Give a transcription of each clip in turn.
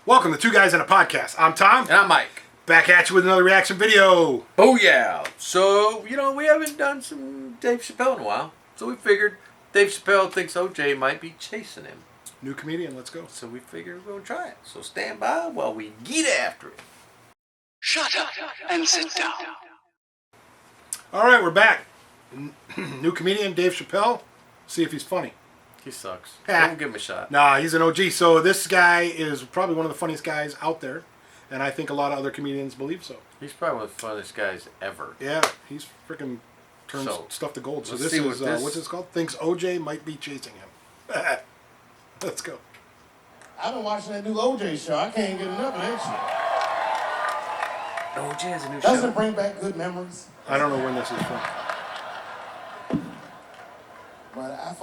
Welcome to Two Guys in a Podcast. I'm Tom. And I'm Mike. Back at you with another reaction video. Oh yeah. So, we haven't done some Dave Chappelle in a while. So we figured Dave Chappelle thinks OJ might be chasing him. New comedian, let's go. So we figured we're going to try it. So stand by while we get after it. Shut up and sit down. All right, we're back. New comedian, Dave Chappelle. See if he's funny. He sucks. Don't give him a shot. Nah, he's an OG. So this guy is probably one of the funniest guys out there. And I think a lot of other comedians believe so. He's probably one of the funniest guys ever. Yeah, he's freaking turns stuff to gold. So this is, what's this called? Thinks OJ might be chasing him. Let's go. I've been watching that new OJ show. I can't get enough of that shit. OJ has a new Doesn't show. it bring back good memories? I don't know when this is from. But I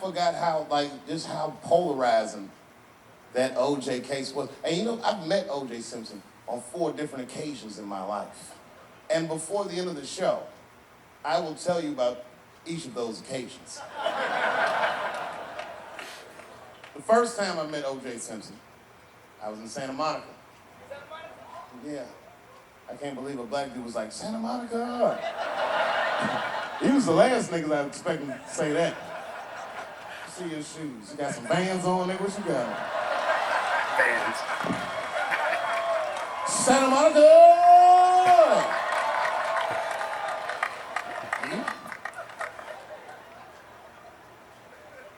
forgot how like just how polarizing that OJ case was. And I've met OJ Simpson on 4 different occasions in my life. And before the end of the show, I will tell you about each of those occasions. The first time I met OJ Simpson, I was in Santa Monica. Yeah. I can't believe a black dude was like, Santa Monica. He was the last nigga I was expecting to say that. See your shoes. You got some Vans on, nigga? What you got? Fans. Santa Monica!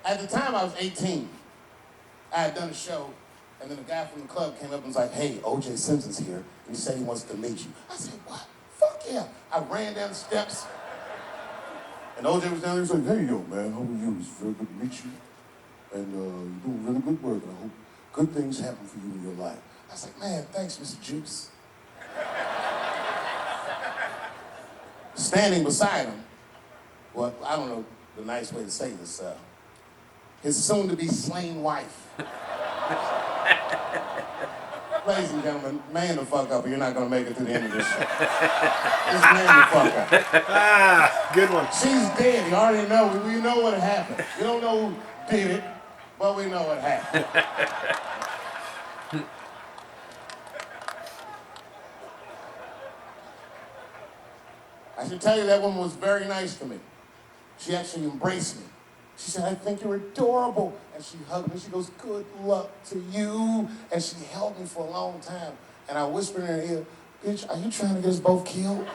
At the time, I was 18. I had done a show, and then a guy from the club came up and was like, hey, O.J. Simpson's here, and he said he wants to meet you. I said, what? Fuck yeah. I ran down the steps, and O.J. was down there, he was like, hey, yo, man, how are you? It's very good to meet you, and you're doing really good work, and I hope good things happen for you in your life. I was like, man, thanks, Mr. Juice. Standing beside him, well, I don't know the nice way to say this, his soon-to-be slain wife. Ladies and gentlemen, man the fuck up or you're not gonna make it to the end of this show. Just man the fuck up. Ah, good one. She's dead, you already know, we know what happened. We don't know who did it, but we know what happened. I should tell you that woman was very nice to me. She actually embraced me. She said, I think you're adorable. And she hugged me. She goes, good luck to you. And she held me for a long time. And I whispered in her ear, bitch, are you trying to get us both killed?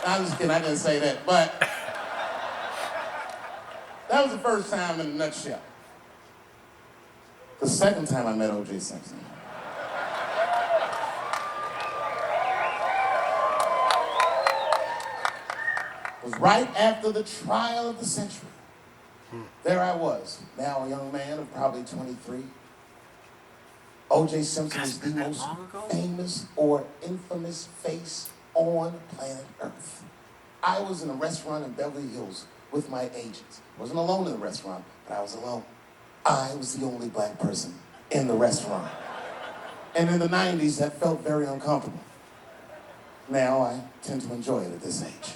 I'm just kidding. I didn't say that. But that was the first time in a nutshell. The second time I met O.J. Simpson. Was right after the trial of the century. There I was, now a young man of probably 23. O.J. Simpson is the most famous or infamous face on planet Earth. I was in a restaurant in Beverly Hills with my agents. I wasn't alone in the restaurant, but I was alone. I was the only black person in the restaurant. And in the 90s, that felt very uncomfortable. Now I tend to enjoy it at this age.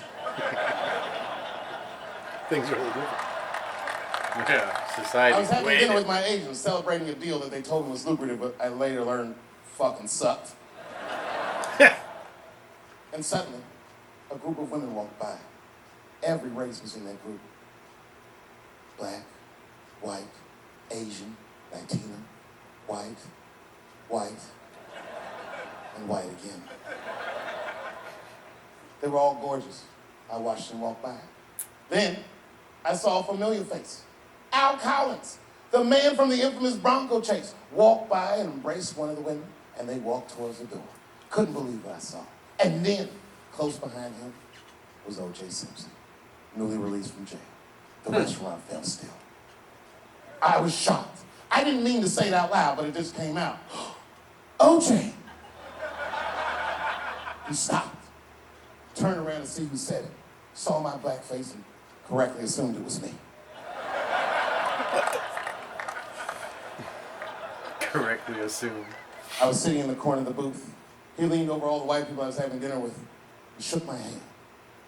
Things are a little different. Yeah, society. I was having dinner with my agents, celebrating a deal that they told me was lucrative, but I later learned fucking sucked. And suddenly, a group of women walked by. Every race was in that group. Black, white, Asian, Latina, white, and white again. They were all gorgeous. I watched them walk by. Then, I saw a familiar face. Al Collins, the man from the infamous Bronco chase, walked by and embraced one of the women, and they walked towards the door. Couldn't believe what I saw. And then, close behind him, was O.J. Simpson, newly released from jail. The restaurant fell still. I was shocked. I didn't mean to say it out loud, but it just came out. O.J. He stopped, turned around to see who said it, saw my black face, and correctly assumed it was me. Correctly assumed. I was sitting in the corner of the booth. He leaned over all the white people I was having dinner with. He shook my hand.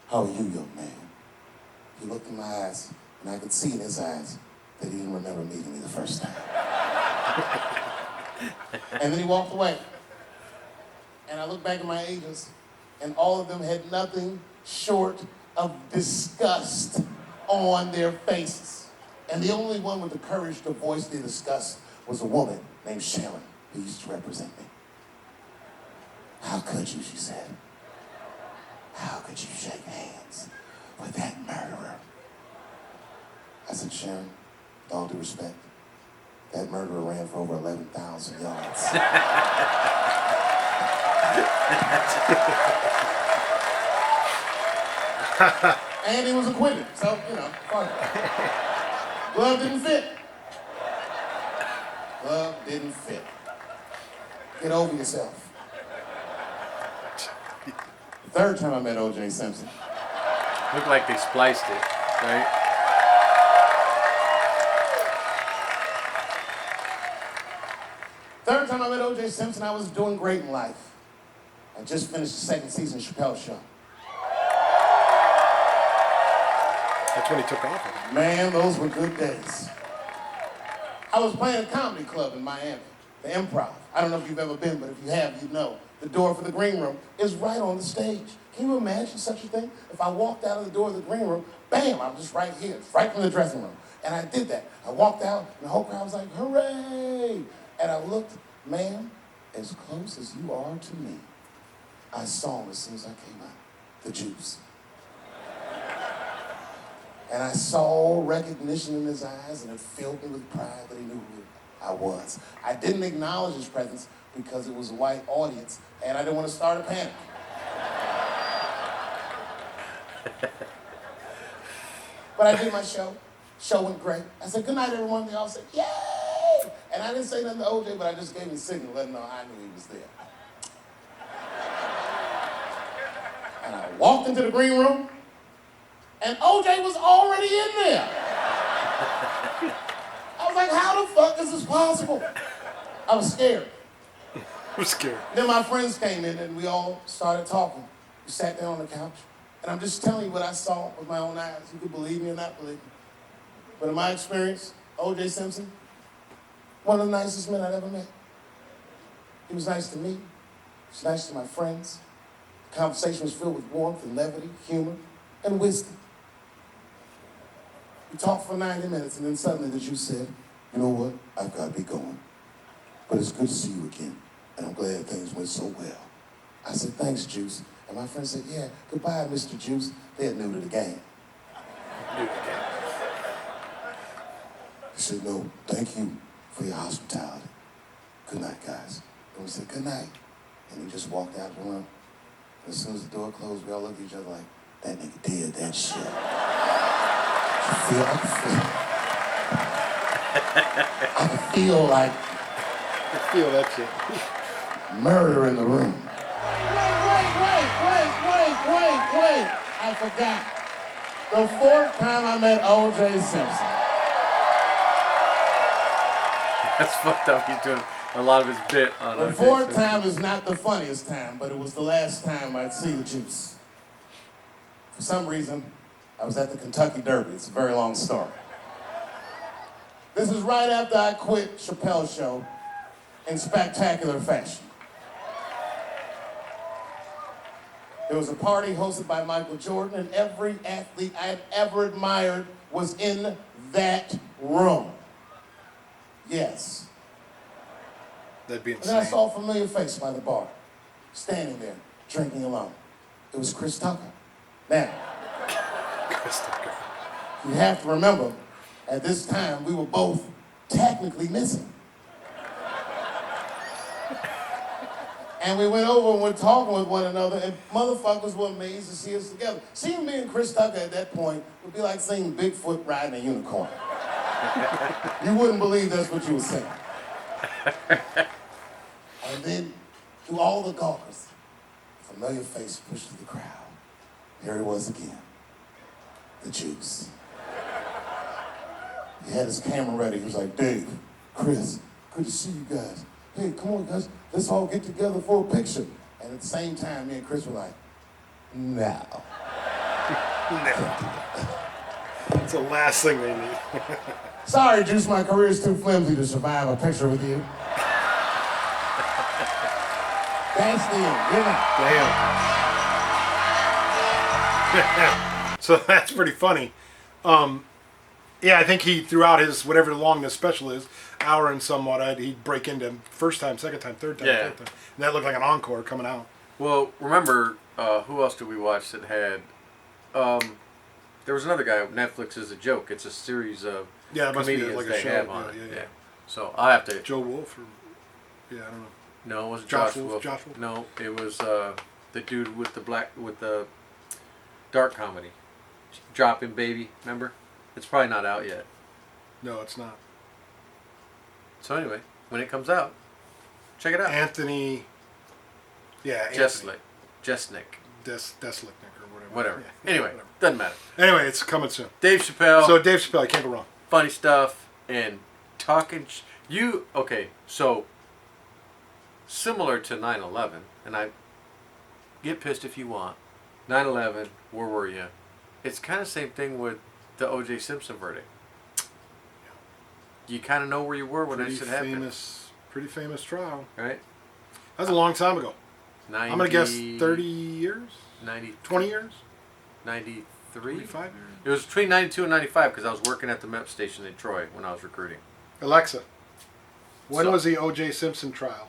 How are you, young man? He looked in my eyes, and I could see in his eyes that he didn't remember meeting me the first time. And then he walked away. And I looked back at my agents, and all of them had nothing short of disgust on their faces. And the only one with the courage to voice their disgust was a woman named Sharon, who used to represent me. How could you, she said. How could you shake hands with that murderer? I said, Sharon, with all due respect, that murderer ran for over 11,000 yards. And he was acquitted, so, you know, fine. Glove didn't fit. Glove didn't fit. Get over yourself. The third time I met O.J. Simpson. Looked like they spliced it, right? Third time I met O.J. Simpson, I was doing great in life. I just finished the second season of Chappelle Show. That's when he took off. Man, those were good days. I was playing a comedy club in Miami, the Improv. I don't know if you've ever been, but if you have, you know. The door for the green room is right on the stage. Can you imagine such a thing? If I walked out of the door of the green room, bam, I'm just right here, right from the dressing room. And I did that. I walked out, and the whole crowd was like, hooray! And I looked, ma'am, as close as you are to me, I saw him as soon as I came out, the juice. And I saw recognition in his eyes, and it filled me with pride that he knew who I was. I didn't acknowledge his presence because it was a white audience, and I didn't want to start a panic. But I did my show. Show went great. I said, good night, everyone. They all said, yay! And I didn't say nothing to OJ, but I just gave him a signal, letting him know I knew he was there. And I walked into the green room, and OJ was already in there. I was like, how the fuck is this possible? I was scared. I'm scared. Then my friends came in, and we all started talking. We sat down on the couch, and I'm just telling you what I saw with my own eyes. You could believe me or not believe me. But in my experience, O.J. Simpson, one of the nicest men I'd ever met. He was nice to me. He was nice to my friends. The conversation was filled with warmth and levity, humor, and wisdom. We talked for 90 minutes, and then suddenly the Jew said, you know what? I've got to be going. But it's good to see you again, and I'm glad things went so well. I said, thanks, Juice. And my friend said, yeah, goodbye, Mr. Juice. They're new to the game. He said, no, thank you for your hospitality. Good night, guys. And we said, good night. And he just walked out the room. And as soon as the door closed, we all looked at each other like, that nigga did that shit. I can feel like I feel that shit. murder in the room. Wait. I forgot. The fourth time I met O.J. Simpson. That's fucked up. He's doing a lot of his bit on The O.J. fourth Simpson. time is not the funniest time, but it was the last time I'd see the Juice. For some reason, I was at the Kentucky Derby. It's a very long story. This is right after I quit Chappelle Show in spectacular fashion. There was a party hosted by Michael Jordan, and every athlete I had ever admired was in that room. Yes. That'd be And then I insane. saw a familiar face by the bar, standing there, drinking alone. It was Chris Tucker. Now, you have to remember, at this time, we were both technically missing. And we went over and were talking with one another, and motherfuckers were amazed to see us together. Seeing me and Chris Tucker at that point would be like seeing Bigfoot riding a unicorn. You wouldn't believe that's what you were saying. And then, through all the gawkers, a familiar face pushed through the crowd. Here he was again, the Juice. He had his camera ready. He was like, Dave, Chris, good to see you guys. Hey, come on, guys, let's all get together for a picture. And at the same time, me and Chris were like, no. It's the last thing they need. Sorry, Juice, my career's too flimsy to survive a picture with you. Thanks, Neil. Good night. Damn. So that's pretty funny. Yeah, I think he, throughout his, whatever long this special is, hour and somewhat, he'd break into first time, second time, third time, fourth time. And that looked like an encore coming out. Well, remember, who else did we watch that had... there was another guy. Netflix is a joke. It's a series of comedians like a they show. have on it. Yeah. So I have to. Joe Wolf, or I don't know. No, it wasn't Josh Wolf. Wolf. No, it was the dude with the dark comedy, Dropping Baby. Remember? It's probably not out yet. No, it's not. So anyway, when it comes out, check it out. Anthony. Yeah, Jesnick. Deslicknick or whatever. Whatever. Yeah, Anyway, whatever. doesn't matter. Anyway, it's coming soon. Dave Chappelle. So Dave Chappelle, you can't go wrong. Funny stuff and talking. Okay, so similar to 9/11, and I get pissed if you want. 9/11, where were you? It's kind of same thing with the O.J. Simpson verdict. You kind of know where you were when that shit happened. Pretty famous trial. Right? That was a long time ago. 90, I'm going to guess 30 years? 90, 20 years? 93? 25 years? It was between 92 and 95 because I was working at the MEP station in Troy when I was recruiting. Alexa, when was the O.J. Simpson trial?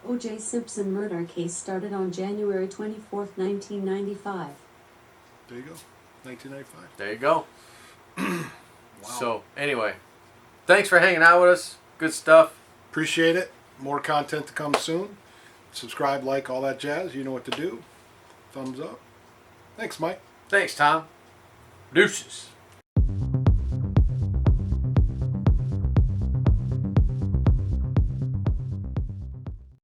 O.J. Simpson murder case started on January 24th, 1995. There you go. 1995. There you go. Wow. So, anyway, thanks for hanging out with us. Good stuff. Appreciate it. More content to come soon. Subscribe, like, all that jazz. You know what to do. Thumbs up. Thanks, Mike. Thanks, Tom. Deuces.